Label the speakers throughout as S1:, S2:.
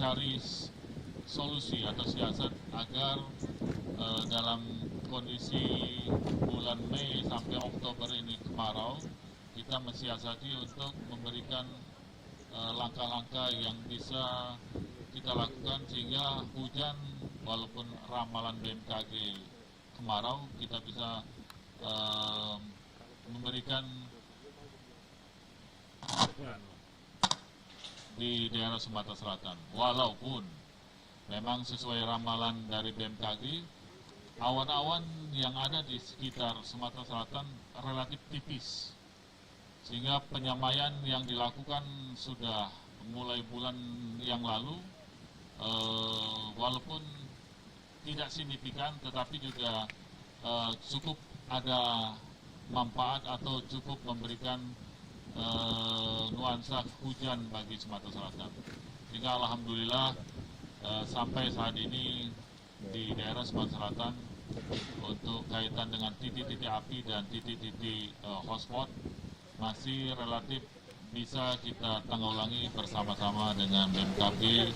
S1: mencari solusi atau siasat agar dalam kondisi bulan Mei sampai Oktober ini kemarau, kita mensiasati untuk memberikan langkah-langkah yang bisa kita lakukan sehingga hujan, walaupun ramalan BMKG kemarau, kita bisa memberikan di daerah Sumatera Selatan. Walaupun memang sesuai ramalan dari BMKG, awan-awan yang ada di sekitar Sumatera Selatan relatif tipis, sehingga penyamaian yang dilakukan sudah mulai bulan yang lalu, walaupun tidak signifikan, tetapi juga cukup ada manfaat atau cukup memberikan nuansa hujan bagi Sumatera Selatan. Sehingga alhamdulillah sampai saat ini di daerah Sumatera Selatan untuk kaitan dengan titik-titik api dan titik-titik hotspot masih relatif bisa kita tanggulangi bersama-sama dengan BMKG,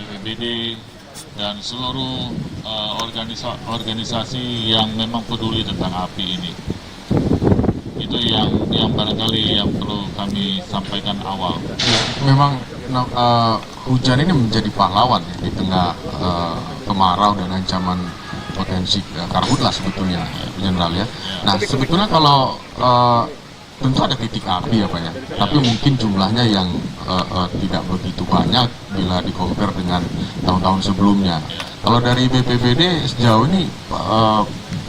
S1: BPBD, dan seluruh organisasi yang memang peduli tentang api ini. Itu yang barangkali yang perlu kami sampaikan awal.
S2: Memang hujan ini menjadi pahlawan ya, di tengah kemarau dan ancaman potensi karhutlah sebetulnya, Jenderal ya. Nah sebetulnya kalau tentu ada titik api ya Pak ya, tapi mungkin jumlahnya yang tidak begitu banyak bila di-compare dengan tahun-tahun sebelumnya. Kalau dari BPBD sejauh ini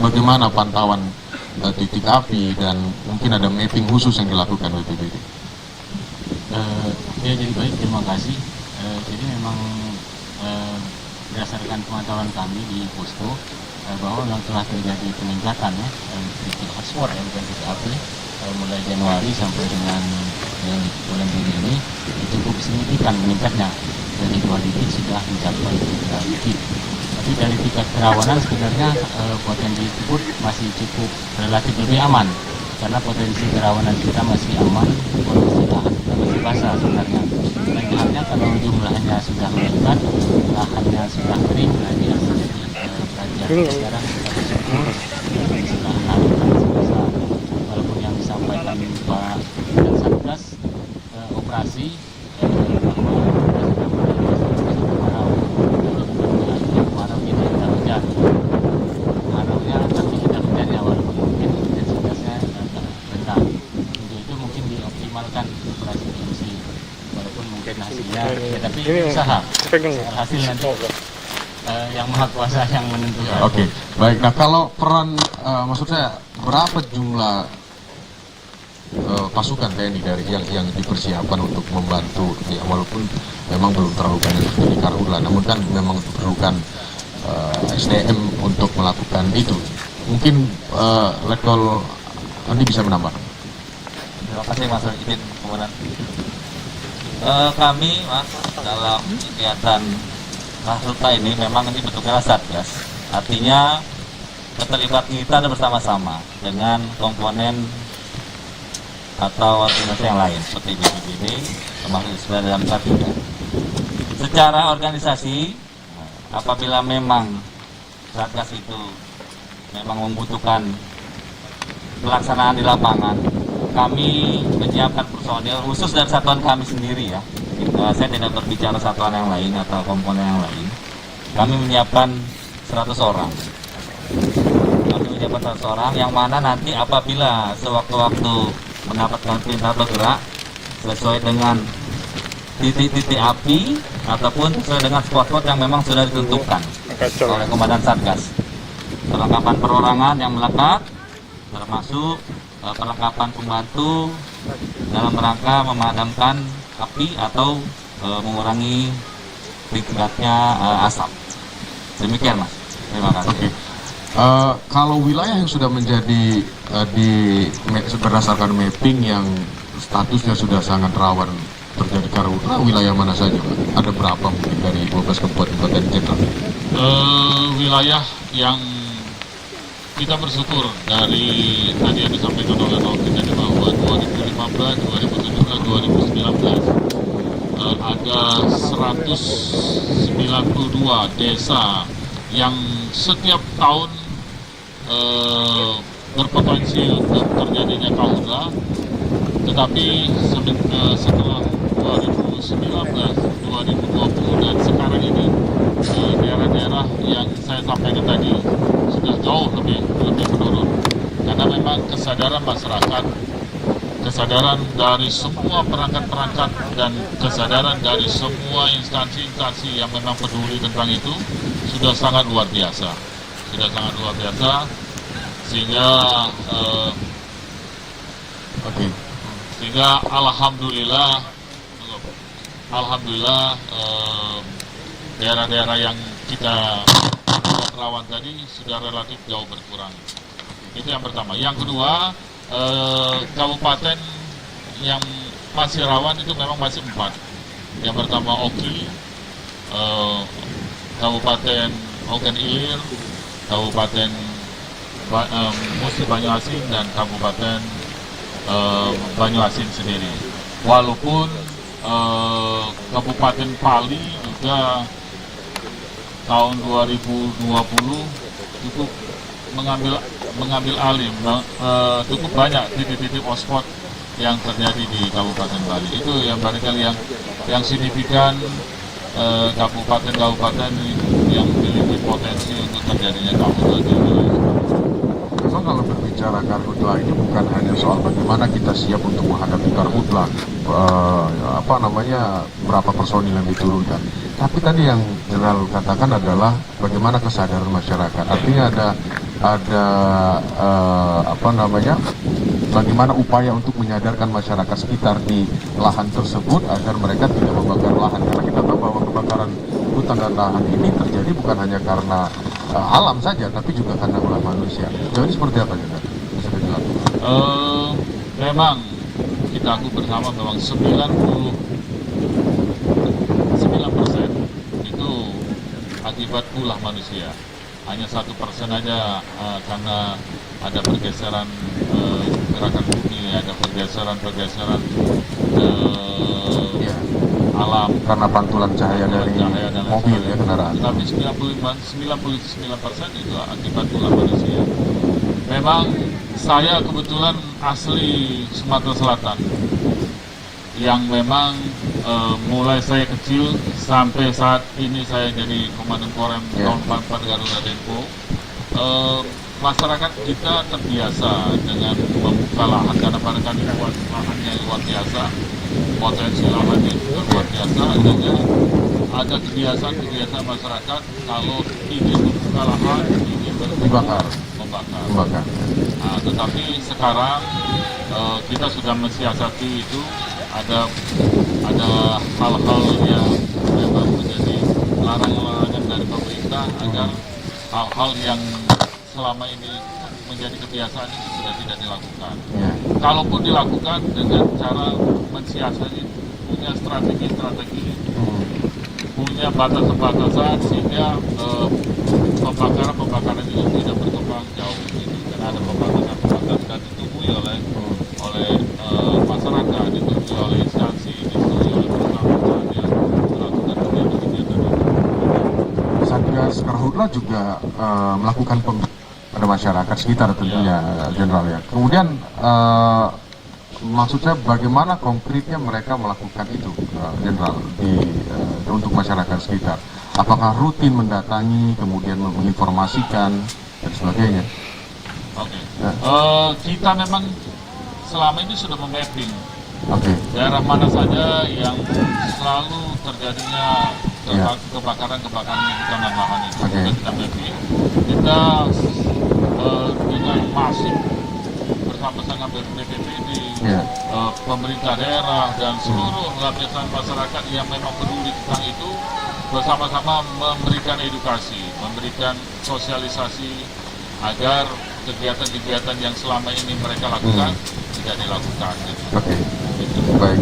S2: bagaimana pantauan titik api dan mungkin ada mapping khusus yang dilakukan BPBD?
S3: Ya, jadi baik, terima kasih. Jadi memang berdasarkan pemantauan kami di posko bahwa memang telah terjadi peningkatan ya titik hotspot ya, bukan titik api, mulai Januari sampai dengan bulan Juni ini cukup signifikan meningkatnya, dari 2 digit sudah mencapai 3 digit. Tapi dari tingkat kerawanan sebenarnya potensi tersebut masih cukup relatif lebih aman, karena potensi kerawanan kita masih aman, kondisi lahan kita masih basah sebenarnya. Lain halnya kalau jumlahnya sudah meningkat, lahannya sudah kering, nah ini yang menjadi perhatian. Sekarang kita bersyukur kondisi lahan masih basah, walaupun yang disampaikan Pak dan Satgas operasi bahwa kita sudah mulai kemarau kita tidak hujan, kemaraunya tapi tidak hujannya, walaupun mungkin intensitasnya agak rendah. Untuk itu mungkin dioptimalkan operasi produksi, walaupun mungkin hasilnya ya, tapi usaha hasil nanti yang maha kuasa yang menentukan.
S2: Oke, baik. Nah kalau peran, maksud saya berapa jumlah pasukan TNI dari yang dipersiapkan untuk membantu ya, walaupun memang belum terlalu banyak seperti Karhutla, namun kan memang diperlukan SDM untuk melakukan itu. Mungkin Letkol Andi bisa menambah.
S4: Terima kasih Mas izin kemudian. Kami Mas dalam kegiatan Karhutla ini memang ini bentuknya Satgas. Artinya keterlibatan kita ada bersama-sama dengan komponen atau organisasi yang lain seperti BPBD, termasuk sudah dalam Satgas. Secara organisasi, apabila memang Satgas itu memang membutuhkan pelaksanaan di lapangan, kami menyiapkan personil khusus dari satuan kami sendiri ya. Saya tidak berbicara satuan yang lain atau komponen yang lain. Kami menyiapkan 100 orang. Kami menyiapkan 100 orang yang mana nanti apabila sewaktu-waktu mendapatkan perintah bergerak sesuai dengan titik-titik api ataupun sesuai dengan spot-spot yang memang sudah ditentukan oleh Komandan Satgas. Perlengkapan perorangan yang melekat, termasuk perlengkapan pembantu dalam rangka memadamkan api atau mengurangi tingkatnya asap. Demikian Mas. Terima kasih.
S2: Okay. Kalau wilayah yang sudah menjadi berdasarkan mapping yang statusnya sudah sangat rawan terjadi karhutla, wilayah mana saja Pak? Ada berapa mungkin dari 12 kabupaten jenderal?
S1: Wilayah yang kita bersyukur dari tadi yang disampaikan oleh Rob kita bahwa 2015, 2017, 2019 192 desa yang setiap tahun berpotensi untuk terjadinya karhutla, tetapi setelah 2019, 2020 dan sekarang ini daerah-daerah yang saya sampaikan tadi sudah jauh lebih menurun, karena memang kesadaran masyarakat, kesadaran dari semua perangkat-perangkat dan kesadaran dari semua instansi-instansi yang memang peduli tentang itu sudah sangat luar biasa, sehingga sehingga alhamdulillah daerah-daerah yang kita rawan tadi sudah relatif jauh berkurang. Itu yang pertama. Yang kedua, kabupaten yang masih rawan itu memang masih 4. Yang pertama Oki, Kabupaten Ogan Ilir, Kabupaten Musi Banyuasin, dan Kabupaten Banyuasin sendiri. Walaupun Kabupaten Pali juga tahun 2020 cukup mengambil alih, cukup banyak titik-titik hotspot yang terjadi di Kabupaten Bali. Itu yang barangkali yang signifikan, kabupaten-kabupaten yang memiliki potensi untuk terjadinya karhutla di wilayah.
S2: Memang kalau berbicara karhutla ini bukan hanya soal bagaimana kita siap untuk menghadapi karhutla, berapa personil yang diturunkan. Tapi tadi yang Jenderal katakan adalah bagaimana kesadaran masyarakat. Artinya bagaimana upaya untuk menyadarkan masyarakat sekitar di lahan tersebut agar mereka tidak membakar lahan. Karena kita tahu bahwa kebakaran hutan dan lahan ini terjadi bukan hanya karena alam saja, tapi juga karena ulah manusia. Jadi seperti apa juga bisa dilakukan?
S1: Memang kita akui bersama memang 99% itu akibat ulah manusia. Hanya 1% aja karena ada pergeseran gerakan bumi, ada pergeseran alam
S2: Karena pantulan cahaya dari mobil ya, kendaraan.
S1: Tapi 99% itu akibat ulah manusia. Memang saya kebetulan asli Sumatera Selatan, yang memang mulai saya kecil sampai saat ini saya jadi Komandan Korem tahun 44 Garuda Dempo. Masyarakat kita terbiasa dengan membuka lahan karena pada kali lahannya luar biasa, potensi lahannya juga luar biasa, sehingga ada kebiasaan masyarakat kalau ingin membuka lahan, ingin membakar. Nah, tetapi sekarang kita sudah mensiasati itu, ada hal-hal yang memang menjadi larangan dari pemerintah agar hal-hal yang selama ini menjadi kebiasaan itu sudah tidak dilakukan. Kalaupun dilakukan dengan cara mensiasati, punya strategi, punya batasan-batasan sehingga pembakaran itu tidak berkembang jauh gitu. Karena ada pembatasan ditemui oleh masyarakat, ditemui oleh instansi, ditemui oleh perusahaan yang melakukan kegiatan.
S2: Satgas Karhutla juga melakukan pada masyarakat sekitar tentunya, Jenderal ya. Kemudian maksud saya bagaimana konkretnya mereka melakukan itu, Jenderal, untuk masyarakat sekitar? Apakah rutin mendatangi, kemudian menginformasikan dan sebagainya?
S1: Oke. Kita memang selama ini sudah memapping daerah mana saja yang selalu terjadinya kebakaran di hutan dan lahan itu. Kita mapping. Kita dengan masif bersama-sama BPBD, pemerintah daerah dan seluruh lapisan masyarakat yang memang peduli tentang itu, bersama-sama memberikan edukasi, memberikan sosialisasi agar kegiatan-kegiatan yang selama ini mereka lakukan tidak dilakukan.
S2: Baik.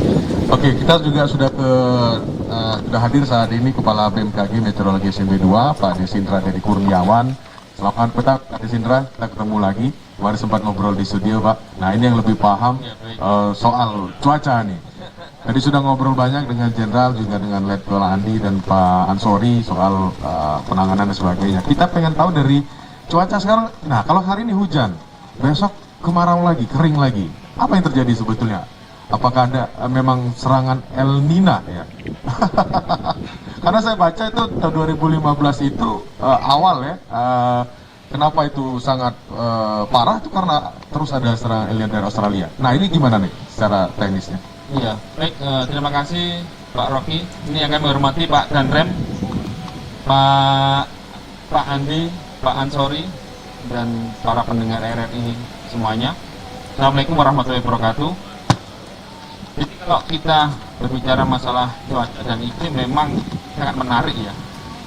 S2: Oke, kita juga sudah hadir saat ini Kepala BMKG Meteorologi SMB 2, Pak Desindra Dedi Kurniawan. Selamat petang, Pak Desindra, kita ketemu lagi. Kemarin sempat ngobrol di studio, Pak. Nah, ini yang lebih paham soal cuaca nih. Tadi sudah ngobrol banyak dengan Jenderal, juga dengan Letkol Andi dan Pak Ansori soal penanganan dan sebagainya. Kita pengen tahu dari cuaca sekarang. Nah, kalau hari ini hujan, besok kemarau lagi, kering lagi. Apa yang terjadi sebetulnya? Apakah ada memang serangan El Nina ya? Karena saya baca itu tahun 2015 itu awal ya. Kenapa itu sangat parah itu karena terus ada serangan alien dari Australia. Nah, ini gimana nih secara teknisnya?
S5: Iya, baik, terima kasih Pak Rocky. Ini akan menghormati Pak Danrem, Pak Andi, Pak Ansori, dan para pendengar RRI semuanya. Assalamualaikum warahmatullahi wabarakatuh. Jadi kalau kita berbicara masalah cuaca dan iklim memang sangat menarik ya,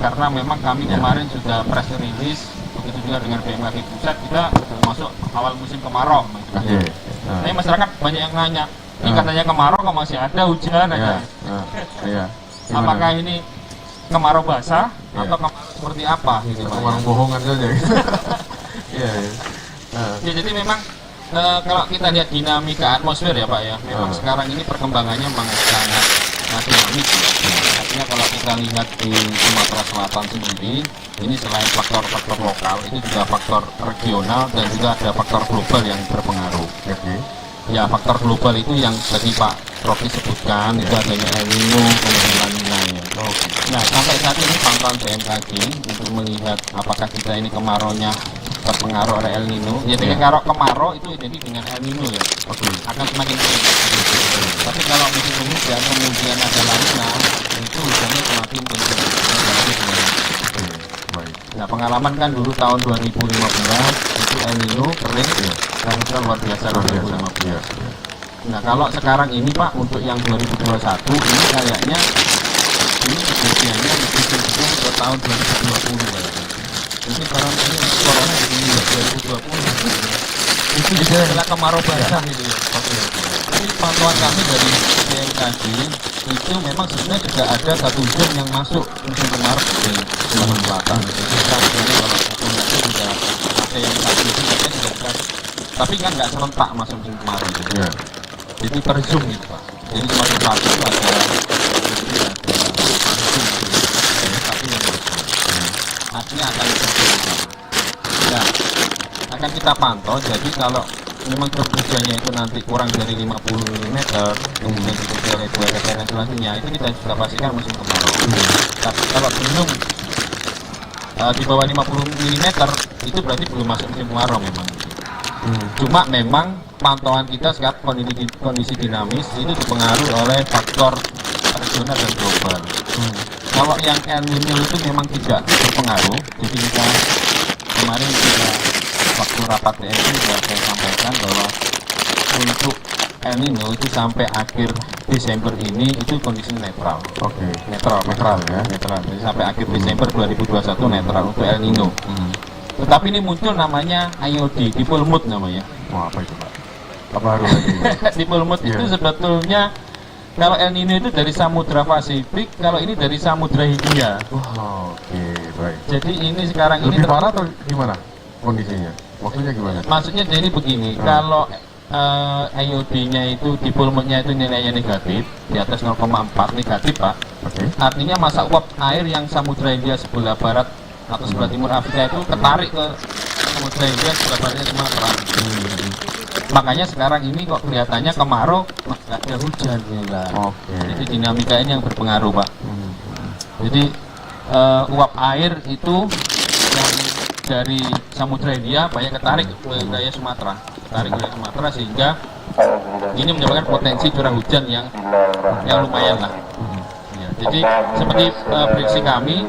S5: karena memang kami kemarin sudah press release, begitu juga dengan BMKG pusat, kita sudah masuk awal musim kemarau. Tapi masyarakat banyak yang nanya, ini katanya kemarau kok masih ada hujan aja. Apakah ini kemarau basah atau kemarau seperti apa? Gitu,
S2: Kemarau bohongan saja.
S5: Ya, jadi memang kalau kita lihat dinamika atmosfer ya Pak ya, memang sekarang ini perkembangannya memang sangat dinamis. Artinya kalau kita lihat di Sumatera Selatan sendiri, ini selain faktor-faktor lokal, itu juga faktor regional dan juga ada faktor global yang berpengaruh. Ya, faktor global itu yang tadi Pak Rocky sebutkan, itu adanya El Nino, kemudian La Nina ya. Nah, sampai saat ini pantauan BMKG untuk melihat apakah kita ini kemaraunya terpengaruh oleh El Nino. Jadi kalau kemarau itu identik dengan El Nino ya, akan semakin tinggi. Tapi kalau musim hujan kemudian ada La Nina, itu hujannya semakin tinggi. Nah, pengalaman kan dulu tahun 2015 itu El Nino kering, karena luar biasa 2015. Nah, kalau sekarang ini Pak, untuk yang 2021 ini kayaknya ini kejadiannya lebih cenderung ke tahun 2020 kayaknya. Mungkin karena ini corona di sini 2020 itu juga adalah kemarau basah gitu ya. Tapi pantauan kami dari BMKG itu memang sebenarnya juga ada satu zona yang masuk musim kemarau di Sumatera Selatan. Jadi sebenarnya kalau itu juga ada yang satu itu juga dekat. Tapi kan nggak serentak masuk musim kemarau gitu. Jadi per zoom gitu Pak. Jadi Sumatera Selatan itu ada artinya akan nah, akan kita pantau. Jadi kalau memang hujannya itu nanti kurang dari 50 mm kemudian diikuti oleh 2 kejadian selanjutnya, itu kita sudah pastikan musim kemarau. Tapi kalau belum di bawah 50 mm itu berarti belum masuk musim kemarau memang. Cuma memang pantauan kita sekarang kondisi dinamis itu dipengaruhi oleh faktor regional dan global. Kalau yang El Nino itu memang tidak berpengaruh. Jadi kita kemarin juga waktu rapat DNI sudah saya sampaikan bahwa untuk El Nino itu sampai akhir Desember ini itu kondisi netral. Netral ya. Netral. Jadi sampai akhir Desember 2021 netral untuk El Nino. Tetapi ini muncul namanya IOD, dipole mood namanya.
S2: Apa itu Pak? Apa harus lagi?
S5: Dipole mood itu sebetulnya kalau El Nino itu dari Samudra Pasifik, kalau ini dari Samudra Hindia.
S2: Baik.
S5: Jadi ini sekarang
S2: Lebih
S5: ini
S2: parah atau gimana kondisinya? Maksudnya gimana?
S5: maksudnya jadi begini, kalau IOD-nya itu dipole mood-nya itu nilainya negatif, di atas 0,4 negatif Pak. Artinya masa uap air yang Samudra Hindia sebelah barat atau sebelah timur Afrika itu ketarik ke Samudra Hindia sebelah baratnya Sumatera. Makanya sekarang ini kok kelihatannya kemarau, nggak ada hujan ya. Jadi dinamika ini yang berpengaruh Pak. Jadi uap air itu yang dari Samudra Hindia banyak ketarik ke wilayah Sumatera, sehingga ini menyebabkan potensi curah hujan yang lumayan lah. Ya, jadi seperti prediksi kami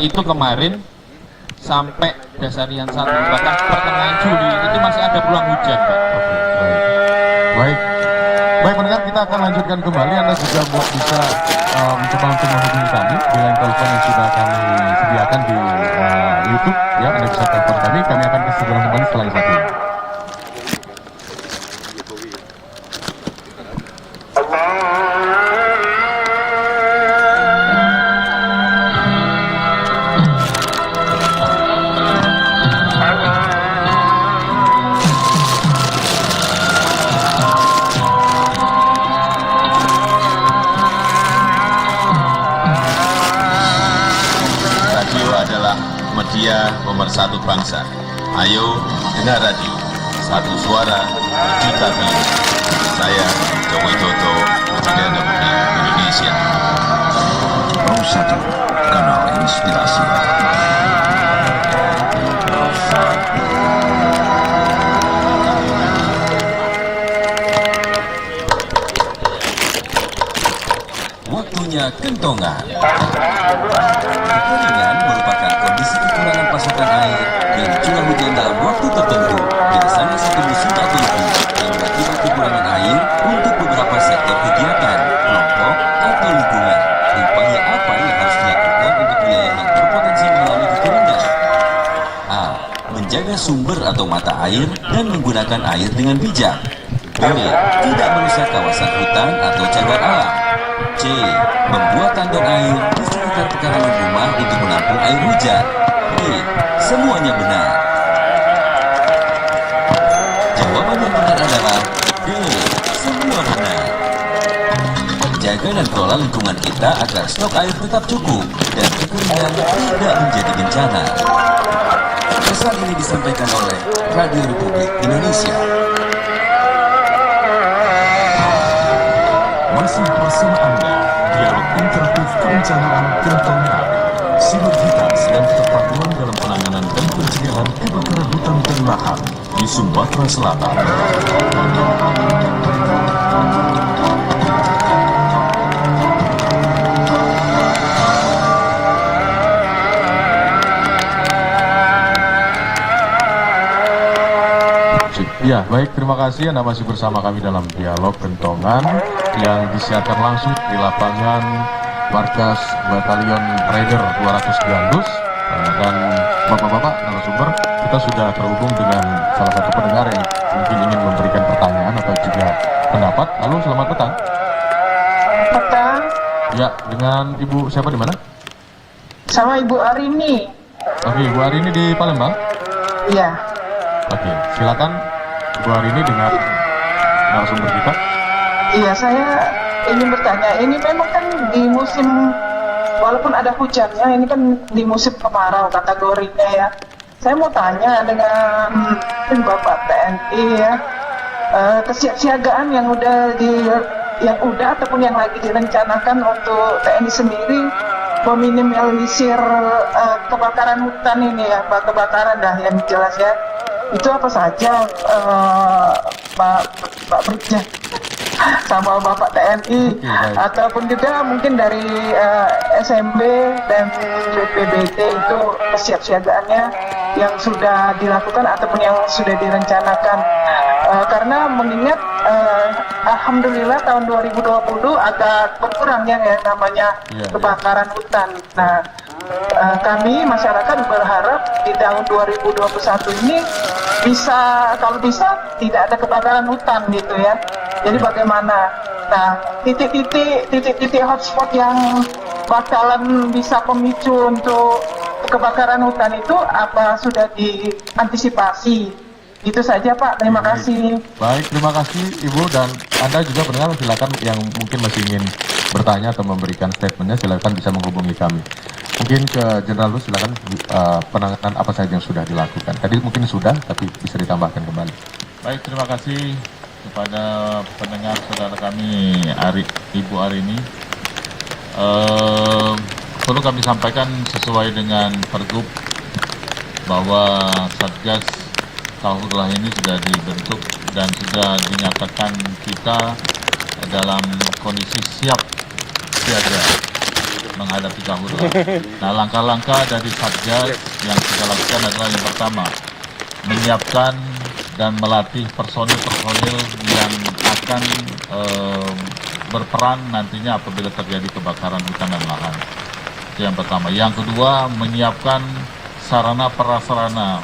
S5: itu kemarin sampai dasarian 1 bahkan pertengahan Juli itu masih ada peluang hujan Pak.
S2: Baik pendengar, kita akan lanjutkan kembali. Anda juga bisa mencoba untuk menghubungi kami di line telepon yang sudah kami sediakan di YouTube ya. Anda bisa telepon kami akan segera kembali setelah yang satu ini.
S6: satu bangsa. Ayo dengar radio, satu suara, berjuta kali. Saya Joko Widodo, Presiden Republik Indonesia.
S7: Pro 1, kanal inspirasi.
S6: Waktunya kentongan. Kekeringan merupakan kondisi kekurangan pasokan air yang curah hujan dalam waktu tertentu, biasanya 1 musim atau lebih, yang berakibat kekurangan air untuk beberapa sektor kegiatan, kelompok, atau lingkungan. Upaya apa yang harus dilakukan untuk wilayah yang berpotensi mengalami kekeringan? A. Menjaga sumber atau mata air dan menggunakan air dengan bijak. B. Tidak merusak kawasan hutan atau cagar alam. C. Membuat tandon air di sekitar pekarangan rumah untuk menampung air hujan. D. Semuanya benar. Jawaban yang benar adalah D. Semua benar. Jaga dan kelola lingkungan kita agar stok air tetap cukup dan kekeringan tidak menjadi bencana. Pesan ini disampaikan oleh Radio Republik Indonesia.
S7: Masih bersama Anda, dialog interaktif perencanaan kentongan, sinergitas dan keterpatuan dalam penanganan dan pencegahan kebakaran hutan dan lahan di Sumatera Selatan.
S2: Ya, baik, terima kasih Anda masih bersama kami dalam dialog kentongan yang disiarkan langsung di lapangan Markas Batalion Raider 200 Gandus. Dan Bapak-Bapak narasumber, kita sudah terhubung dengan salah satu pendengar yang mungkin ingin memberikan pertanyaan atau juga pendapat. Halo, selamat petang.
S8: Petang,
S2: Ya, dengan Ibu siapa di mana?
S8: sama Ibu Arini.
S2: Oke, Ibu Arini di Palembang.
S8: Iya,
S2: Oke, silakan Ibu Arini dengan narasumber kita.
S8: iya saya ingin bertanya. Ini memang kan di musim, walaupun ada hujannya, ini kan di musim kemarau kategorinya ya. Saya mau tanya dengan Bapak TNI ya, kesiapsiagaan yang udah ataupun yang lagi direncanakan untuk TNI sendiri meminimalisir kebakaran hutan ini ya, kebakaran dah yang jelas ya. Itu apa saja Pak Brigjen sama Bapak TNI ataupun juga mungkin dari SMB dan BPBD itu kesiapsiagaannya yang sudah dilakukan ataupun yang sudah direncanakan, karena mengingat alhamdulillah tahun 2020 agak berkurang ya yang namanya kebakaran hutan. Nah, kami masyarakat berharap di tahun 2021 ini kalau bisa tidak ada kebakaran hutan gitu ya. Jadi bagaimana? Nah, titik-titik hotspot yang bakalan bisa pemicu untuk kebakaran hutan itu apa sudah diantisipasi? Itu saja Pak, terima kasih.
S2: Baik, terima kasih Ibu, dan Anda juga pendengar silakan yang mungkin masih ingin bertanya atau memberikan statementnya silakan bisa menghubungi kami. Mungkin ke Jenderal Lu silakan penanganan apa saja yang sudah dilakukan. Tadi mungkin sudah, tapi bisa ditambahkan kembali.
S1: Baik, terima kasih kepada pendengar saudara kami Ibu Arini. Perlu kami sampaikan sesuai dengan Pergub bahwa Satgas Karhutlah ini sudah dibentuk dan sudah dinyatakan kita dalam kondisi siap siaga menghadapi Karhutlah. Nah, langkah-langkah dari Satgas yang kita lakukan adalah yang pertama, menyiapkan dan melatih personil-personil yang akan berperan nantinya apabila terjadi kebakaran hutan dan lahan. Itu yang pertama. Yang kedua, menyiapkan sarana prasarana,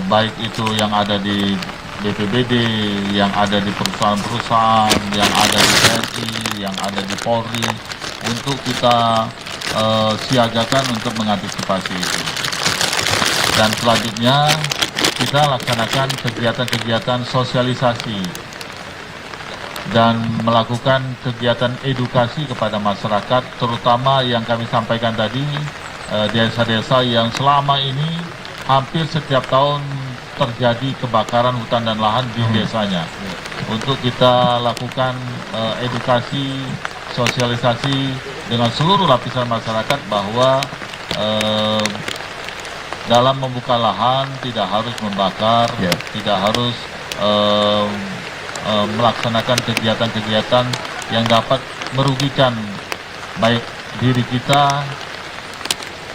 S1: baik itu yang ada di BPBD, yang ada di perusahaan-perusahaan, yang ada di TNI, yang ada di Polri, untuk kita siagakan untuk mengantisipasi itu. Dan selanjutnya kita laksanakan kegiatan-kegiatan sosialisasi dan melakukan kegiatan edukasi kepada masyarakat, terutama yang kami sampaikan tadi desa-desa yang selama ini hampir setiap tahun terjadi kebakaran hutan dan lahan di desanya. Untuk kita lakukan edukasi, sosialisasi dengan seluruh lapisan masyarakat bahwa dalam membuka lahan tidak harus membakar, tidak harus melaksanakan kegiatan-kegiatan yang dapat merugikan baik diri kita,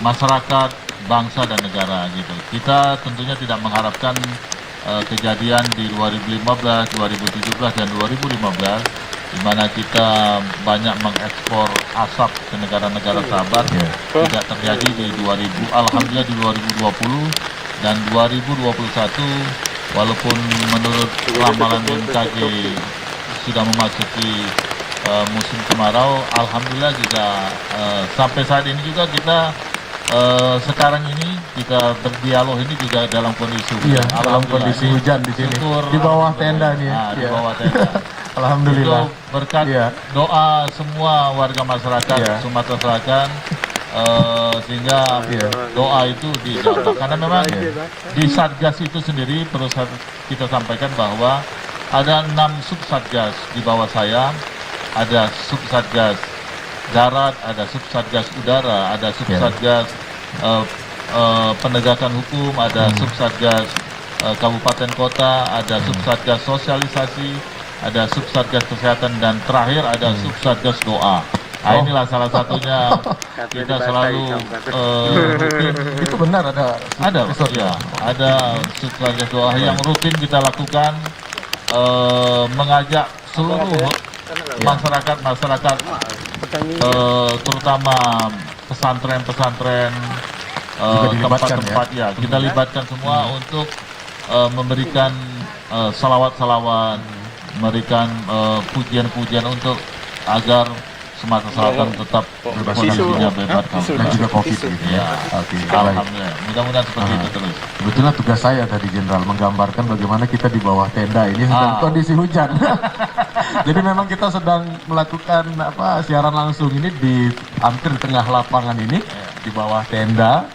S1: masyarakat, bangsa dan negara gitu. Kita tentunya tidak mengharapkan kejadian di 2015, 2017 dan 2015 di mana kita banyak mengekspor asap ke negara-negara sahabat, tidak terjadi di 2000, alhamdulillah di 2020 dan 2021 walaupun menurut ramalan BMKG sudah memasuki musim kemarau, alhamdulillah juga sampai saat ini juga kita sekarang ini kita berdialog ini juga dalam kondisi hujan.
S2: Dalam kondisi hujan di sini. Di bawah tenda nih ya.
S1: Di bawah tenda.
S2: Alhamdulillah.
S1: Itu berkat doa semua warga masyarakat Sumatera Selatan sehingga doa itu dijawab. Karena memang di Satgas itu sendiri perlu kita sampaikan bahwa ada 6 sub-satgas di bawah saya. Ada sub-satgas darat, ada sub-satgas udara, ada sub-satgas penegakan hukum, ada sub-satgas kabupaten kota, ada sub-satgas sosialisasi, ada sub-satgas kesehatan, dan terakhir ada sub-satgas doa. Nah, inilah salah satunya kita selalu rutin.
S2: Itu benar ada
S1: Ya, ada sub-satgas doa yang rutin kita lakukan, mengajak seluruh masyarakat terutama pesantren-pesantren, tempat-tempat kita libatkan semua untuk memberikan salawat-salawat, memberikan pujian-pujian untuk agar Sumatera Selatan tetap kondisinya bebas
S2: dan juga COVID gitu ya.
S1: Alhamdulillah, mudah-mudahan seperti itu terus.
S2: Sebetulnya tugas saya tadi Jenderal menggambarkan bagaimana kita di bawah tenda ini sedang kondisi hujan. Jadi memang kita sedang melakukan siaran langsung ini di hampir di tengah lapangan ini di bawah tenda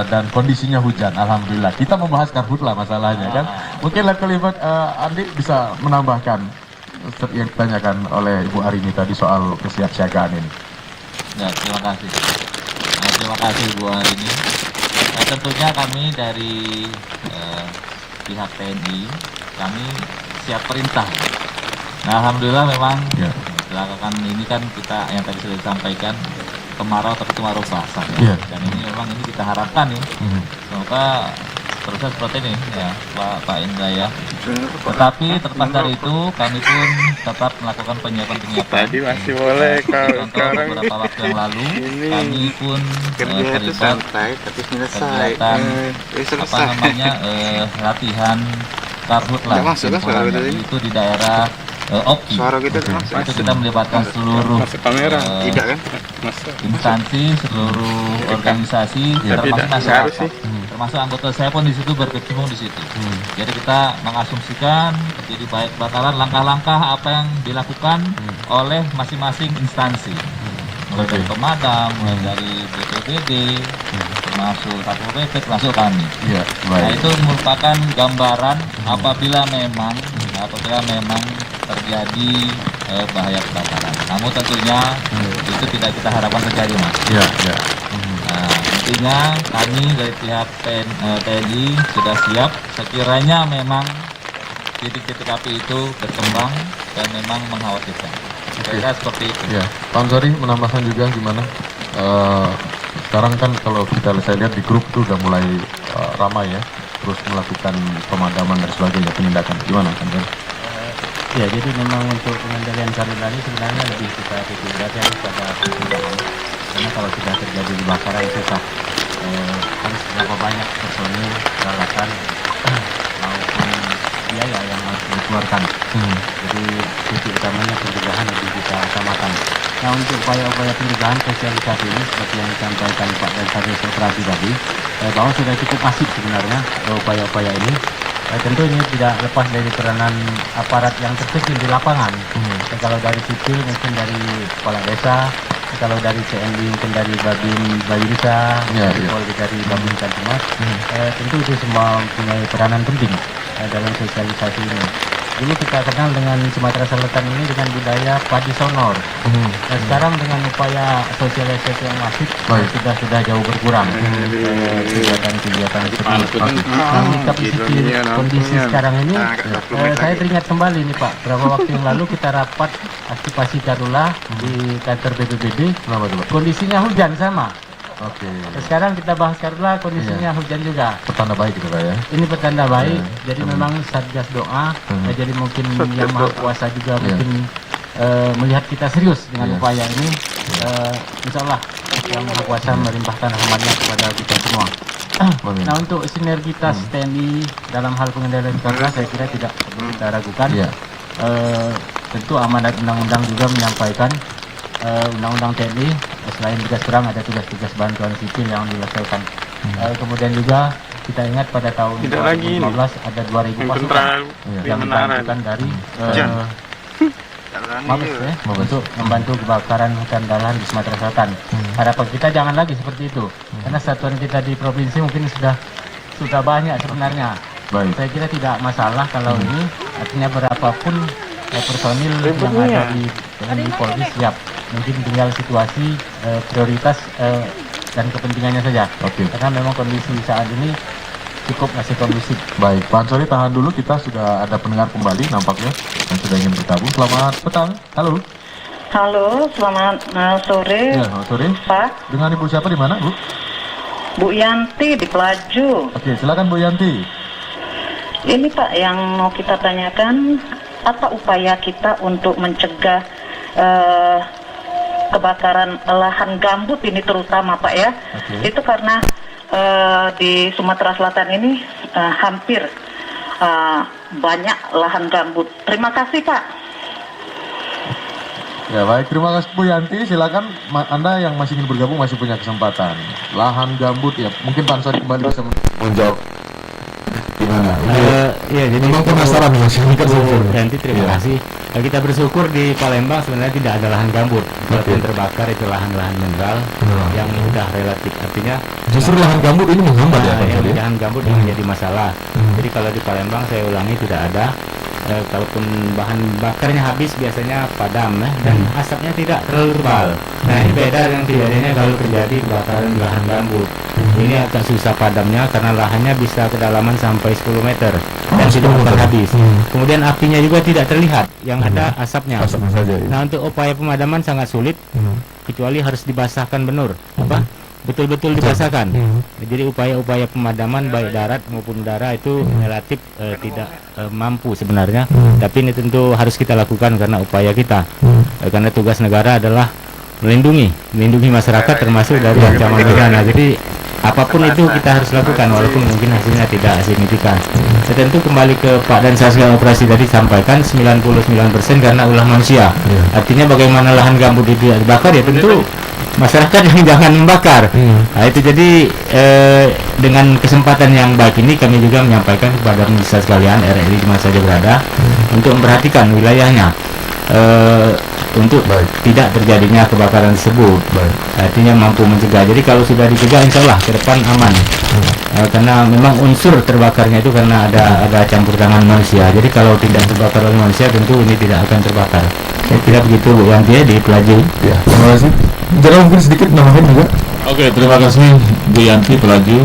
S2: dan kondisinya hujan. Alhamdulillah. Kita membahas karhutlah masalahnya kan. Mungkin Letkol Andi bisa menambahkan yang ditanyakan oleh Ibu Arini tadi soal kesiapsiagaan ini.
S4: Ya, terima kasih. Terima kasih Bu Arini. Tentunya kami dari pihak TNI kami siap perintah. Nah, alhamdulillah memang belakangan ini kan kita yang tadi sudah disampaikan kemarau tapi kemarau basah dan ini memang ini kita harapkan nih semoga proses seperti ini ya Pak Indra ya. Tetapi terlepas dari itu kami pun tetap melakukan penyiapan.
S9: Tadi masih boleh
S4: contoh beberapa waktu yang lalu kami pun terlibat kegiatan latihan karhutlah itu di daerah Oki. Itu kita melibatkan seluruh instansi, seluruh organisasi, termasuk masyarakat, termasuk anggota saya pun di situ berkecimpung di situ. Jadi kita mengasumsikan jadi baik bakalan langkah-langkah apa yang dilakukan oleh masing-masing instansi, mulai dari pemadam, mulai dari BPBD, termasuk Satpol PP, termasuk kami. Nah itu merupakan gambaran apabila memang terjadi bahaya kebakaran. Namun tentunya itu tidak kita harapkan terjadi, Mas. Nah, intinya kami dari pihak TNI sudah siap sekiranya memang titik-titik api itu berkembang dan memang mengkhawatirkan. Kira-kira seperti itu.
S2: Pak Ansori menambahkan juga gimana? Sekarang kan kalau saya lihat di grup itu udah mulai ramai ya, terus melakukan pemadaman dan sebagainya, penindakan. Gimana kan?
S3: Ya, jadi memang untuk pengendalian karhutla ini sebenarnya lebih kita titik beratnya pada pencegahan. Karena kalau sudah terjadi kebakaran susah harus berapa banyak personil, peralatan maupun biaya yang harus dikeluarkan. Jadi titik utamanya pencegahan lebih kita utamakan. Nah, untuk upaya-upaya pencegahan sosialisasi ini seperti yang disampaikan Pak Dirjen Operasi tadi, bahwa sudah cukup masif sebenarnya upaya-upaya ini. Tentu ini tidak lepas dari peranan aparat yang terjun di lapangan. Kalau dari sipil mungkin dari kepala desa, kalau dari TNI mungkin dari Babinsa, Polri dari Babin Kamtipmas, tentu itu semua mempunyai peranan penting dalam sosialisasi ini. Dulu kita kenal dengan Sumatera Selatan ini dengan budaya padi sonor. Nah, sekarang dengan upaya sosialisasi yang masif sudah jauh berkurang kegiatan-kegiatan seperti itu. Nah, kita pikir kondisi sekarang ini, saya teringat kembali nih Pak, beberapa waktu yang lalu kita rapat aktivasi Karula di kantor BPBD. Kondisinya hujan sama. Sekarang kita bahas Karula, kondisinya hujan juga.
S2: Pertanda baik itu Pak ya.
S3: Ini pertanda baik. Jadi memang Satgas doa. Jadi mungkin Yang Maha Kuasa juga mungkin melihat kita serius dengan upaya ini. Insya Allah Yang Maha Kuasa melimpahkan rahmatnya kepada kita semua. Nah, untuk sinergitas TNI dalam hal pengendalian Karula saya kira tidak perlu kita ragukan. Tentu amanat undang-undang juga menyampaikan undang-undang TNI selain tugas perang ada tugas-tugas bantuan sipil yang dilaksanakan. Kemudian juga kita ingat pada tahun 2015 ada 2.000 pasukan yang dibantukan dari Mabes untuk membantu kebakaran hutan dan lahan di Sumatera Selatan. Harapan kita jangan lagi seperti itu, karena satuan kita di provinsi mungkin sudah banyak sebenarnya. Saya kira tidak masalah kalau ini, artinya berapapun personil yang ada di TNI Polri siap. Mungkin tinggal situasi, prioritas dan kepentingannya saja. Karena memang kondisi saat ini masih kondusif.
S2: Baik, Pak Ansori tahan dulu, kita sudah ada pendengar kembali nampaknya yang sudah ingin bergabung. Selamat petang. Halo.
S9: Halo, selamat sore.
S2: Ya, selamat sore.
S9: Pak.
S2: Dengan Ibu siapa di mana, Bu?
S9: Bu Yanti di Pelaju.
S2: Oke, silakan Bu Yanti.
S9: Ini Pak yang mau kita tanyakan, apa upaya kita untuk mencegah kebakaran lahan gambut ini terutama Pak ya. Itu karena di Sumatera Selatan ini hampir banyak lahan gambut. Terima kasih Pak.
S2: Ya baik, terima kasih Bu Yanti. Silakan Anda yang masih ingin bergabung masih punya kesempatan. Lahan gambut ya, mungkin Pak Ansori kembali bisa menjawab. Gimana?
S3: Ya, jadi
S2: memang penasaran masih
S3: Yanti, terima kasih. Kita bersyukur di Palembang sebenarnya tidak ada lahan gambut. Walaupun terbakar itu lahan-lahan mineral yang sudah relatif, artinya
S2: justru lahan gambut ini menghambat
S3: lahan gambut yang menjadi masalah. Jadi kalau di Palembang saya ulangi tidak ada. Kalaupun bahan bakarnya habis biasanya padam dan asapnya tidak terlalu tebal. Nah, ini beda dengan kejadiannya kalau terjadi kebakaran di lahan gambut. Ini agak susah padamnya karena lahannya bisa kedalaman sampai 10 meter dan sudah bakar habis. Kemudian apinya juga tidak terlihat, yang ada asapnya. Nah, untuk upaya pemadaman sangat sulit, kecuali harus dibasahkan benar. Betul-betul dibasahkan. Jadi upaya-upaya pemadaman baik darat maupun udara itu relatif tidak mampu sebenarnya. Tapi ini tentu harus kita lakukan karena upaya kita. Karena tugas negara adalah melindungi masyarakat termasuk dari ancaman bencana. Jadi apapun itu kita harus lakukan walaupun mungkin hasilnya tidak signifikan. Tentu kembali ke Pak dan Satgas Operasi tadi sampaikan 99% karena ulah manusia. Artinya bagaimana lahan gambut itu dibakar ya tentu masyarakat yang jangan membakar. Nah, itu jadi dengan kesempatan yang baik ini kami juga menyampaikan kepada pemirsa sekalian RRI di mana saja berada untuk memperhatikan wilayahnya untuk tidak terjadinya kebakaran tersebut. Artinya mampu mencegah. Jadi kalau sudah dicegah insya Allah ke depan aman. Karena memang unsur terbakarnya itu karena ada campur tangan manusia. Jadi kalau tidak terbakar oleh manusia tentu ini tidak akan terbakar. Saya kira begitu Bu Yanti di Pelaju.
S2: Ya, terima kasih. Jadi mungkin sedikit nambahin juga.
S1: Oke, terima kasih Bu Yanti Pelaju.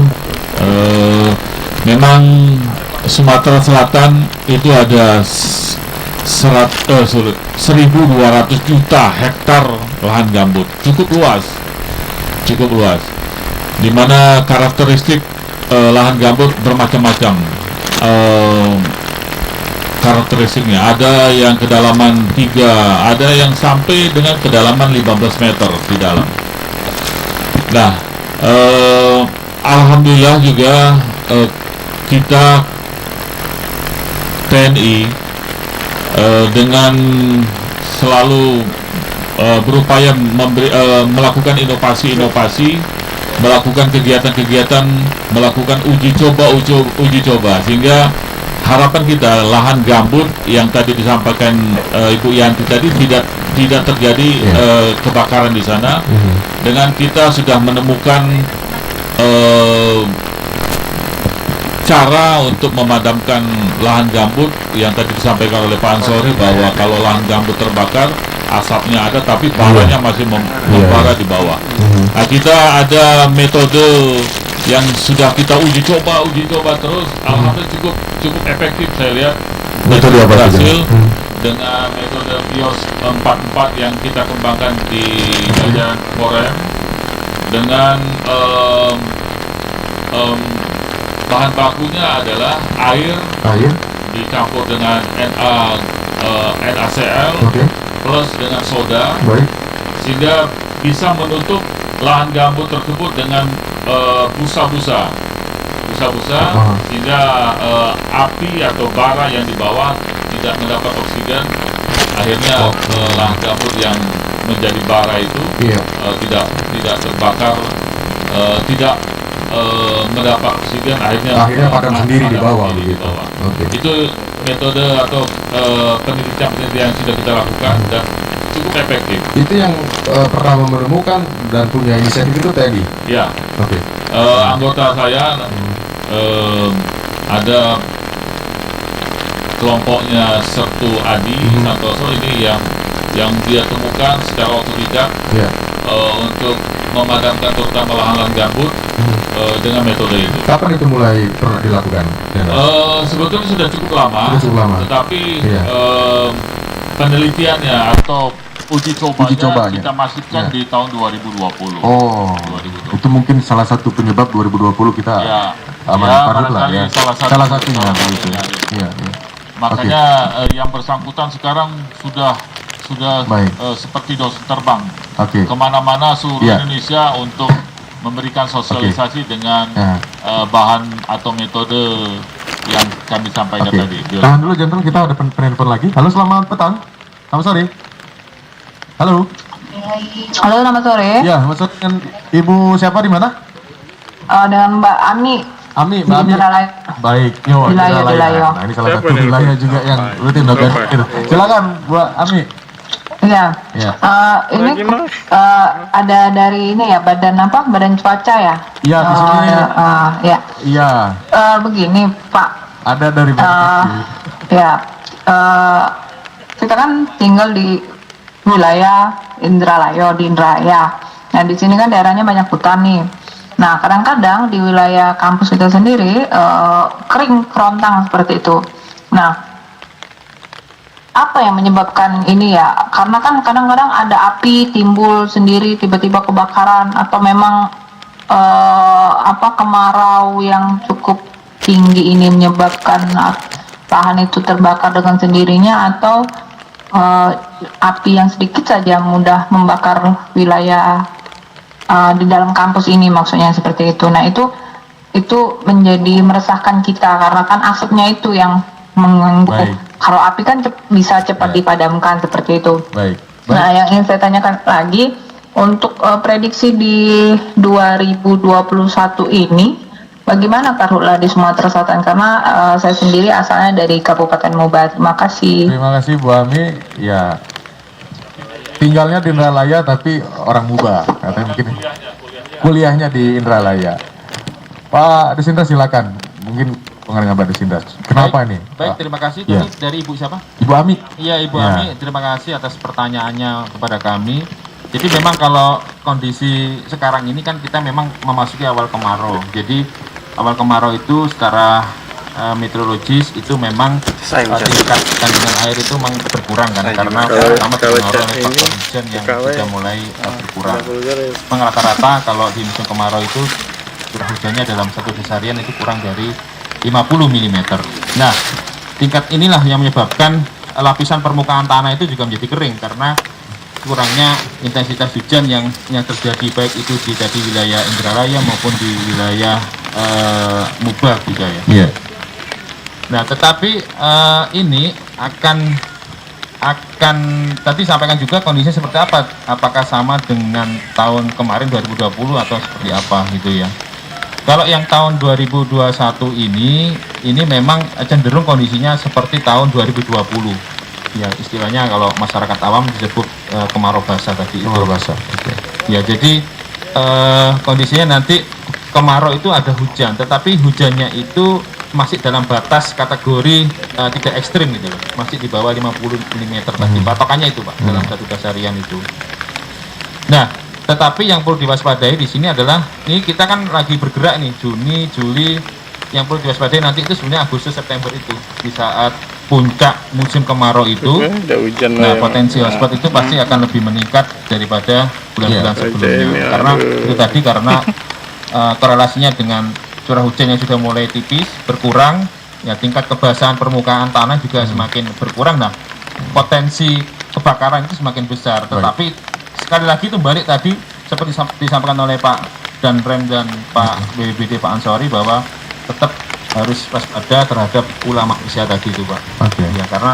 S1: Memang Sumatera Selatan itu ada 1.200 juta hektar lahan gambut, cukup luas, di mana karakteristik lahan gambut bermacam-macam. Karakteristiknya ada yang kedalaman 3, ada yang sampai dengan kedalaman 15 meter di dalam. Nah, alhamdulillah juga kita TNI dengan selalu berupaya melakukan inovasi, melakukan kegiatan-kegiatan, melakukan uji coba, sehingga harapan kita lahan gambut yang tadi disampaikan Ibu Yanti tadi tidak terjadi kebakaran di sana. Dengan kita sudah menemukan cara untuk memadamkan lahan gambut yang tadi disampaikan oleh Pak Ansori, bahwa kalau lahan gambut terbakar asapnya ada tapi baranya masih membara di bawah. Nah, kita ada metode yang sudah kita uji coba terus, alhamdulillah cukup efektif saya lihat.
S2: Metode apa
S1: berhasil dengan metode BIOS 44 yang kita kembangkan di Medan Korem dengan bahan bakunya adalah air dicampur dengan NaCl plus dengan soda, sehingga bisa menutup lahan gambut tersebut dengan busa-busa, sehingga api atau bara yang di bawah tidak mendapat oksigen, akhirnya lahan gambut yang menjadi bara itu tidak terbakar, tidak mendapat oksigen, akhirnya padam sendiri di bawah. Itu metode atau penelitian yang sudah kita lakukan dan cukup efektif.
S2: Itu yang pertama menemukan dan punya inisiatif itu tadi.
S1: Ya. Anggota saya ada kelompoknya Sertu Adi Santoso ini yang dia temukan secara otodidak untuk memadamkan terutama lahan-lahan gambut dengan metode itu.
S2: Kapan itu mulai pernah dilakukan?
S1: Sebetulnya sudah cukup lama. Tetapi penelitiannya atau uji cobanya kita masifkan di tahun 2020. 2020.
S2: Itu mungkin salah satu penyebab 2020 kita aman lah ya. Salah satunya.
S1: Makanya yang bersangkutan sekarang sudah seperti dosen terbang kemana-mana seluruh Indonesia untuk memberikan sosialisasi dengan bahan atau metode yang kami sampaikan tadi.
S2: Tahan dulu jantung, kita ada penelpon lagi. Halo, selamat petang. Selamat sore. Halo.
S10: Halo, selamat sore.
S2: Ya, selamat sore. Dengan Ibu siapa di mana?
S10: Dengan Mbak Ami.
S2: Mbak Ami. Baik, wilayah. Nah, ini salah satu wilayah juga yang rutin melakukan. Silakan, Bu Ami.
S10: Iya. Ini ada dari ini ya, Badan Cuaca ya?
S2: Iya, di sini.
S10: Iya. Begini, Pak.
S2: Ada dari
S10: kita kan tinggal di wilayah Indralayo, di Indralaya. Nah, di sini kan daerahnya banyak hutan nih. Nah, kadang-kadang di wilayah kampus kita sendiri kering kerontang seperti itu. Nah, apa yang menyebabkan ini ya? Karena kan kadang-kadang ada api timbul sendiri tiba-tiba kebakaran, atau memang kemarau yang cukup tinggi ini menyebabkan lahan itu terbakar dengan sendirinya, atau api yang sedikit saja mudah membakar wilayah di dalam kampus ini, maksudnya seperti itu. Nah, itu menjadi meresahkan kita karena kan asapnya itu yang mengganggu. Kalau api kan bisa cepat dipadamkan seperti itu. Nah, yang ingin saya tanyakan lagi, untuk prediksi di 2021 ini, bagaimana Karhutla di Sumatera Selatan? Karena saya sendiri asalnya dari Kabupaten Moba. Terima kasih.
S2: Terima kasih Bu Ami. Ya, tinggalnya di Indralaya tapi orang Moba. Katanya mungkin kuliahnya di Indralaya. Pak Desindra silakan. Mungkin pengaruh Mbak Desindra. Kenapa ini?
S5: Baik, terima kasih. Tadi dari Ibu siapa?
S2: Ibu Ami.
S5: Iya, Ibu Ami. Terima kasih atas pertanyaannya kepada kami. Jadi memang kalau kondisi sekarang ini kan kita memang memasuki awal kemarau. Jadi awal kemarau itu secara meteorologis itu memang tingkat kandungan air itu memang berkurang kan, karena pertama dipengaruhi oleh faktor hujan yang sudah mulai berkurang. Memang rata-rata kalau di musim kemarau itu curah hujannya dalam satu harian itu kurang dari 50 mm. Nah, tingkat inilah yang menyebabkan lapisan permukaan tanah itu juga menjadi kering karena kurangnya intensitas hujan yang terjadi, baik itu di wilayah Indralaya maupun di wilayah Moba juga ya. Nah, tetapi ini akan tadi sampaikan juga kondisinya seperti apa, apakah sama dengan tahun kemarin 2020 atau seperti apa gitu ya. Kalau yang tahun 2021 ini memang cenderung kondisinya seperti tahun 2020. Ya, istilahnya kalau masyarakat awam disebut kemarau basah tadi.
S2: Kemarau basah. Okay.
S5: Ya, jadi kondisinya nanti kemarau itu ada hujan, tetapi hujannya itu masih dalam batas kategori tidak ekstrim gitu loh. Masih di bawah 50 mm tadi. Patokannya itu, Pak, dalam satu dasarian itu. Nah, tetapi yang perlu diwaspadai di sini adalah ini kita kan lagi bergerak nih Juni, Juli, yang perlu diwaspadai nanti itu sebenarnya Agustus, September itu di saat puncak musim kemarau itu. Nah, potensi hotspot itu pasti akan lebih meningkat daripada bulan-bulan sebelumnya. Karena itu tadi karena korelasinya dengan curah hujan yang sudah mulai tipis berkurang, ya tingkat kebasahan permukaan tanah juga semakin berkurang. Nah, potensi kebakaran itu semakin besar. Tetapi sekali lagi itu balik tadi seperti disampaikan oleh Pak Danrem dan Pak BPBD Pak Ansori bahwa tetap harus waspada terhadap ulama usia tadi itu, Pak.
S2: Oke.
S5: Ya, karena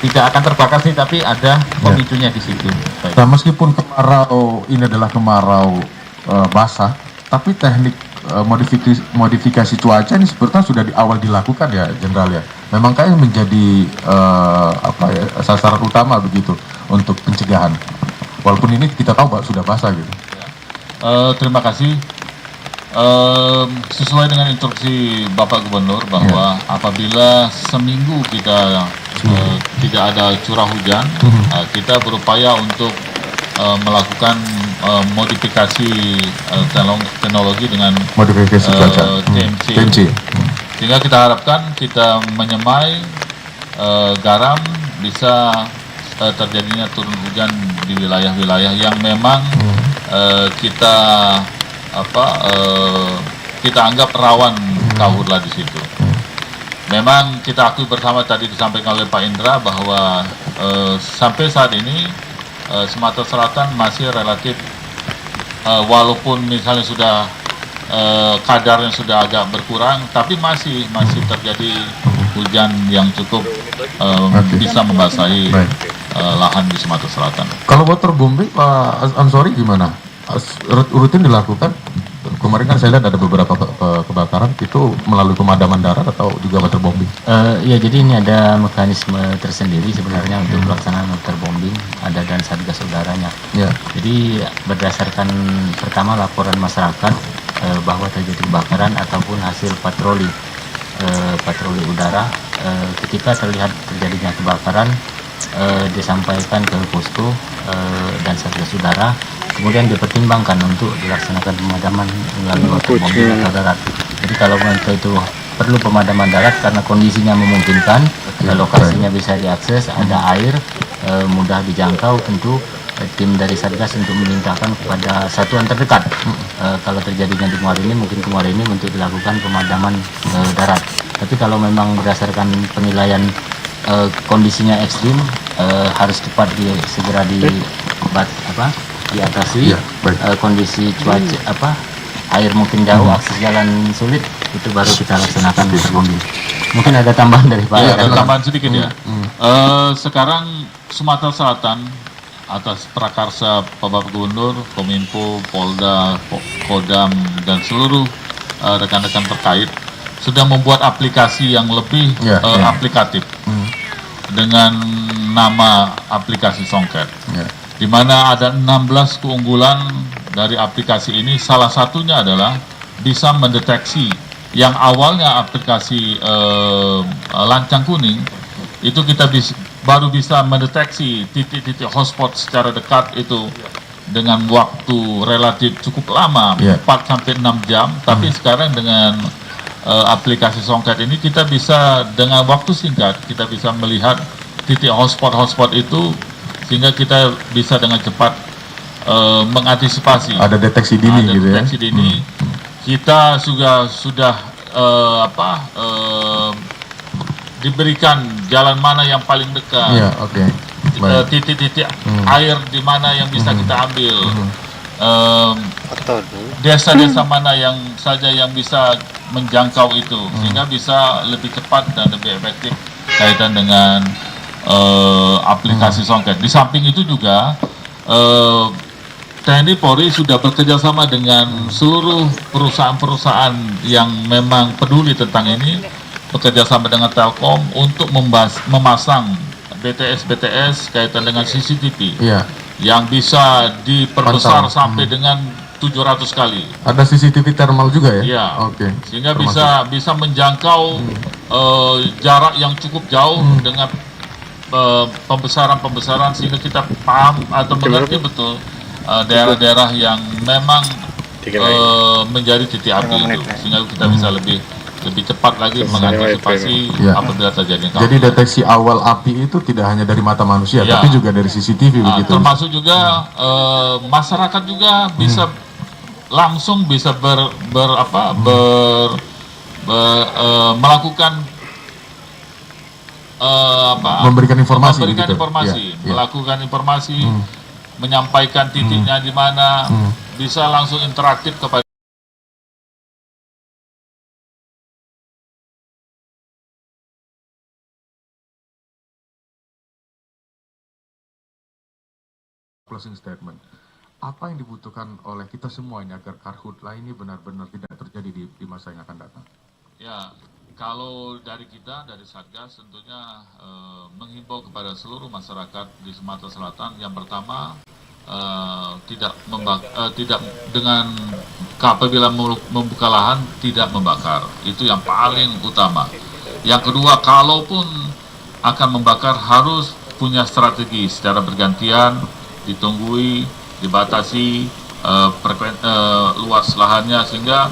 S5: tidak akan terbakar sih, tapi ada pemicunya di situ. Baik.
S2: Nah, meskipun kemarau ini adalah kemarau basah, tapi teknik modifikasi cuaca ini sebetulnya sudah di awal dilakukan ya, Jenderal ya. Memang kayak menjadi sasaran utama begitu untuk pencegahan. Walaupun ini kita tahu Pak sudah basah gitu.
S1: Terima kasih. Sesuai dengan instruksi Bapak Gubernur bahwa apabila seminggu kita tidak ada curah hujan, kita berupaya untuk melakukan modifikasi teknologi dengan
S2: modifikasi cuaca
S1: TMC. Sehingga kita harapkan kita menyemai garam bisa terjadinya turun hujan di wilayah-wilayah yang memang kita anggap rawan karhutlah di situ. Memang kita akui bersama tadi disampaikan oleh Pak Indra bahwa sampai saat ini Sumatera Selatan masih relatif walaupun misalnya sudah kadarnya sudah agak berkurang, tapi masih terjadi hujan yang cukup bisa membasahi lahan di Sumatera Selatan.
S2: Kalau waterbombing Pak Ansori gimana? Rutin dilakukan? Kemarin kan saya lihat ada beberapa kebakaran itu melalui pemadaman darat atau juga waterbombing?
S3: Ya, jadi ini ada mekanisme tersendiri sebenarnya untuk pelaksanaan waterbombing, ada dan satgas udaranya.
S2: Ya.
S3: Jadi berdasarkan pertama laporan masyarakat bahwa terjadi kebakaran ataupun hasil patroli udara, ketika terlihat terjadinya kebakaran disampaikan ke posko dan satgas udara, kemudian dipertimbangkan untuk dilaksanakan pemadaman melalui waterbombing atau darat. Jadi kalau itu perlu pemadaman darat karena kondisinya memungkinkan, lokasinya bisa diakses, ada air, mudah dijangkau, tentu tim dari Satgas untuk memintakan kepada satuan terdekat kalau terjadinya di Muara ini, mungkin ke Muara ini untuk dilakukan pemadaman darat. Tapi kalau memang berdasarkan penilaian kondisinya ekstrim, harus cepat segera diatasi. Kondisi cuaca air mungkin jauh, akses jalan sulit, itu baru kita laksanakan waterbombing. Mungkin ada tambahan dari Pak.
S1: Ada tambahan sedikit ya. Sekarang Sumatera Selatan atas prakarsa Bapak Gubernur, Kominfo, Polda, Kodam dan seluruh rekan-rekan terkait sudah membuat aplikasi yang lebih aplikatif dengan nama aplikasi Songket, di mana ada 16 keunggulan dari aplikasi ini. Salah satunya adalah bisa mendeteksi yang awalnya aplikasi lancang kuning itu kita baru bisa mendeteksi titik-titik hotspot secara dekat itu dengan waktu relatif cukup lama, 4-6 jam. Tapi sekarang dengan aplikasi Songket ini kita bisa dengan waktu singkat kita bisa melihat titik hotspot itu, sehingga kita bisa dengan cepat mengantisipasi.
S2: Ada deteksi dini gitu ya.
S1: Deteksi dini. Kita sudah diberikan jalan mana yang paling dekat. Titik-titik air di mana yang bisa kita ambil. Desa-desa mana yang saja yang bisa menjangkau itu, sehingga bisa lebih cepat dan lebih efektif kaitan dengan aplikasi Songket. Di samping itu juga TNI Polri sudah bekerjasama dengan seluruh perusahaan-perusahaan yang memang peduli tentang ini, bekerjasama dengan Telkom untuk memasang BTS kaitan dengan CCTV yang bisa diperbesar sampai dengan 700 kali.
S2: Ada CCTV thermal juga ya?
S1: Iya.
S2: Oke.
S1: Sehingga bisa menjangkau jarak yang cukup jauh dengan pembesaran sehingga kita paham atau mengerti betul daerah-daerah yang memang menjadi titik api itu, sehingga kita bisa lebih cepat lagi mengantisipasi apabila terjadi.
S2: Jadi deteksi awal api itu tidak hanya dari mata manusia, tapi juga dari CCTV begitu.
S1: Termasuk juga masyarakat juga bisa langsung bisa melakukan
S2: memberikan informasi,
S1: melakukan informasi, menyampaikan titiknya di mana, bisa langsung interaktif kepada
S2: closing statement. Apa yang dibutuhkan oleh kita semua ini agar Karhutla ini benar-benar tidak terjadi di masa yang akan datang? Ya, kalau dari kita, dari Satgas tentunya menghimbau kepada seluruh masyarakat di Sumatera Selatan. Yang pertama, tidak dengan apabila membuka lahan tidak membakar, itu yang paling utama. Yang kedua, kalaupun akan membakar harus punya strategi secara bergantian, ditunggui, dibatasi luas lahannya sehingga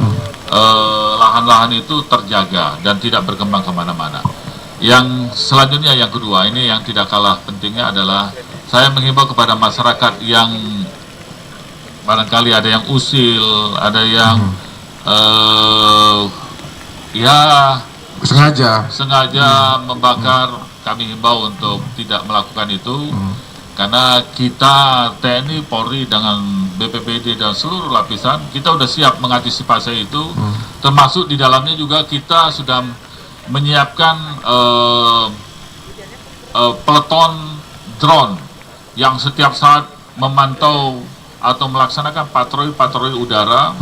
S2: lahan-lahan itu terjaga dan tidak berkembang kemana-mana. Yang selanjutnya, yang kedua, ini yang tidak kalah pentingnya adalah saya menghimbau kepada masyarakat yang barangkali ada yang usil, ada yang sengaja membakar. Kami himbau untuk tidak melakukan itu. Karena kita TNI, Polri dengan BPBD dan seluruh lapisan kita sudah siap mengantisipasi itu, termasuk di dalamnya juga kita sudah menyiapkan peleton drone yang setiap saat memantau atau melaksanakan patroli udara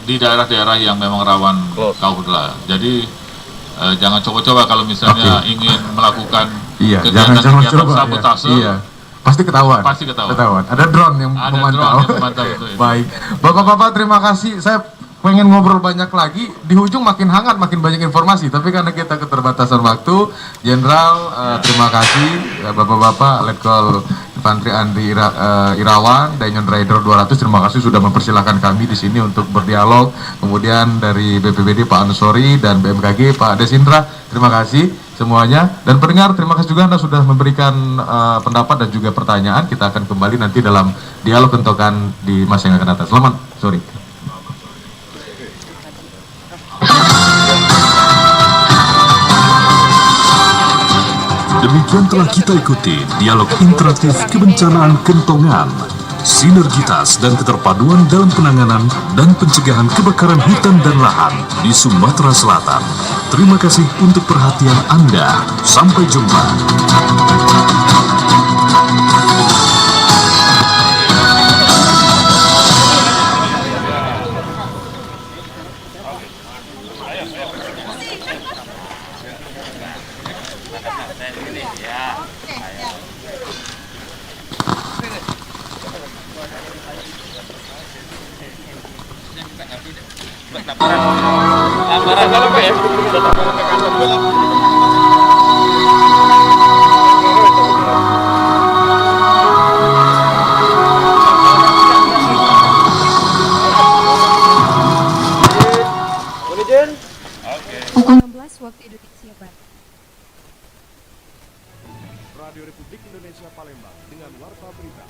S2: di daerah-daerah yang memang rawan Karhutla. Jadi jangan coba-coba kalau misalnya ingin melakukan kegiatan sabotase. Pasti ketahuan. Ada drone yang memantau. Baik, Bapak-bapak, terima kasih. Saya pengen ngobrol banyak lagi. Di ujung makin hangat, makin banyak informasi. Tapi karena kita keterbatasan waktu, Jenderal, terima kasih. Bapak-bapak, Letkol Infantri Andri Irawan, Danyon Rider 200, terima kasih sudah mempersilahkan kami di sini untuk berdialog. Kemudian dari BPBD Pak Ansori dan BMKG Pak Desindra, terima kasih semuanya. Dan pendengar, terima kasih juga Anda sudah memberikan pendapat dan juga pertanyaan. Kita akan kembali nanti dalam dialog kentokan di masa yang akan datang. Selamat sore.
S7: Demikian telah kita ikuti dialog interaktif kebencanaan kentongan, sinergitas dan keterpaduan dalam penanganan dan pencegahan kebakaran hutan dan lahan di Sumatera Selatan. Terima kasih untuk perhatian Anda. Sampai jumpa.
S11: Pukul 16 waktu Indonesia Barat.
S7: Radio Republik Indonesia Palembang dengan Warta Berita.